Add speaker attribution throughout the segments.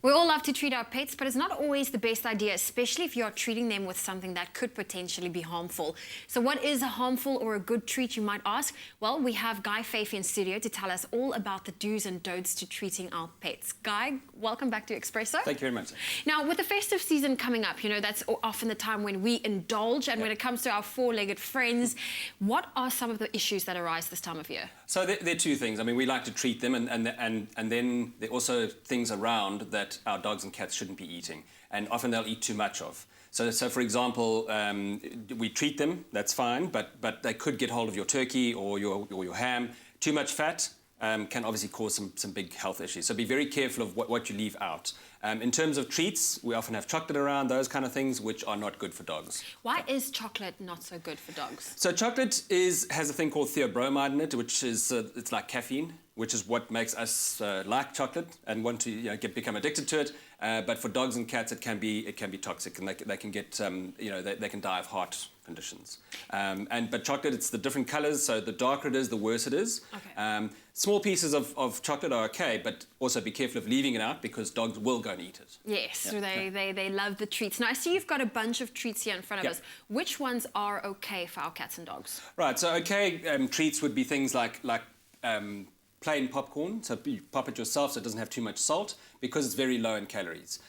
Speaker 1: We all love to treat our pets, but it's not always the best idea, especially if you're treating them with something that could potentially be harmful. So what is a harmful or a good treat, you might ask? Well, we have Guy Fafe in studio to tell us all about the do's and don'ts to treating our pets. Guy, welcome back to Expresso.
Speaker 2: Thank you very much.
Speaker 1: Now, with the festive season coming up, you know, that's often the time when we indulge, and when it comes to our four-legged friends, what are some of the issues that arise this time of year?
Speaker 2: So there are two things. I mean, we like to treat them, and then there are also things around that our dogs and cats shouldn't be eating, and often they'll eat too much of. So for example, we treat them, that's fine, but they could get hold of your turkey or your ham. Too much fat can obviously cause some big health issues. So be very careful of what you leave out. In terms of treats, we often have chocolate around, those kind of things, which are not good for dogs.
Speaker 1: Why is chocolate not so good for dogs?
Speaker 2: So chocolate has a thing called theobromide in it, which is it's like caffeine, which is what makes us like chocolate and want to become addicted to it. But for dogs and cats, it can be toxic, and they can get they can die of heart conditions. But chocolate, it's the different colours, so the darker it is, the worse it is.
Speaker 1: Okay.
Speaker 2: Small pieces of chocolate are okay, but also be careful of leaving it out because dogs will go and eat it.
Speaker 1: Yes, so they love the treats. Now, I see you've got a bunch of treats here in front of us. Which ones are okay for our cats and dogs? Right,
Speaker 2: so okay treats would be things like plain popcorn, so you pop it yourself so it doesn't have too much salt because it's very low in calories.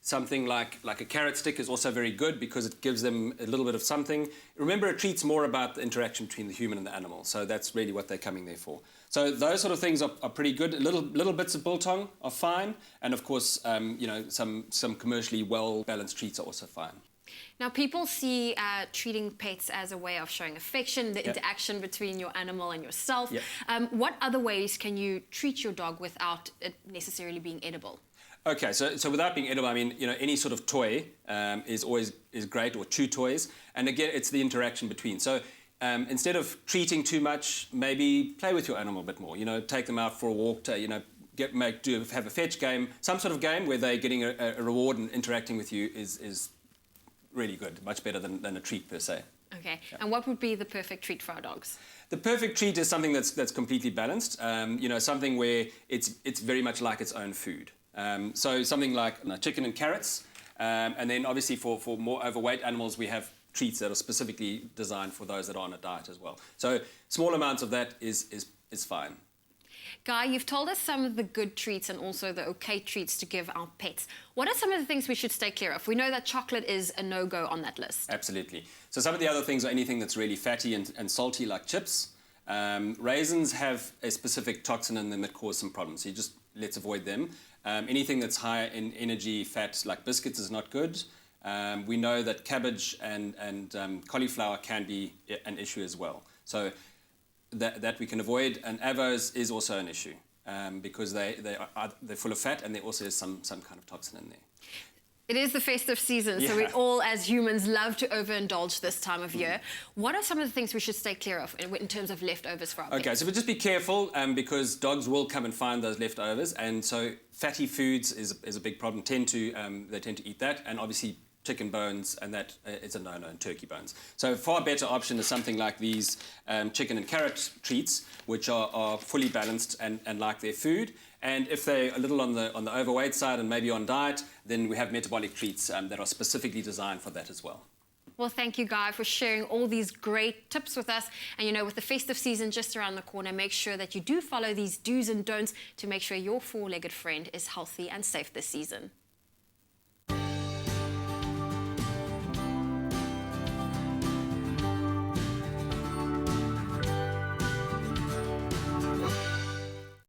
Speaker 2: Something like a carrot stick is also very good because it gives them a little bit of something. Remember, a treat's more about the interaction between the human and the animal, so that's really what they're coming there for. So those sort of things are pretty good. Little bits of biltong are fine, and of course, some commercially well-balanced treats are also fine.
Speaker 1: Now, people see treating pets as a way of showing affection, the interaction between your animal and yourself. What other ways can you treat your dog without it necessarily being edible?
Speaker 2: Okay, so without being edible, I mean, any sort of toy is great, or chew toys. And again, it's the interaction between. So instead of treating too much, maybe play with your animal a bit more. Take them out for a walk. Have a fetch game, some sort of game where they're getting a reward and interacting with you is really good, much better than a treat per se.
Speaker 1: Okay, and what would be the perfect treat for our dogs?
Speaker 2: The perfect treat is something that's completely balanced. Something where it's very much like its own food. So something like chicken and carrots, and then obviously for more overweight animals we have treats that are specifically designed for those that are on a diet as well. So small amounts of that is fine.
Speaker 1: Guy, you've told us some of the good treats and also the okay treats to give our pets. What are some of the things we should stay clear of? We know that chocolate is a no-go on that list.
Speaker 2: Absolutely. So some of the other things are anything that's really fatty and salty, like chips. Raisins have a specific toxin in them that cause some problems, so let's avoid them. Anything that's high in energy fat, like biscuits, is not good. We know that cabbage and cauliflower can be an issue as well. So that we can avoid, and avos is also an issue because they're full of fat, and there also is some kind of toxin in there.
Speaker 1: It is the festive season, so we all, as humans, love to overindulge this time of year. What are some of the things we should stay clear of in terms of leftovers for our pets?
Speaker 2: Okay, so just be careful because dogs will come and find those leftovers, and so fatty foods is a big problem. They tend to eat that, and obviously chicken bones, and that is a no-no, and turkey bones. So a far better option is something like these chicken and carrot treats, which are fully balanced and like their food. And if they're a little on the overweight side and maybe on diet, then we have metabolic treats that are specifically designed for that as well.
Speaker 1: Well, thank you, Guy, for sharing all these great tips with us. And, with the festive season just around the corner, make sure that you do follow these do's and don'ts to make sure your four-legged friend is healthy and safe this season.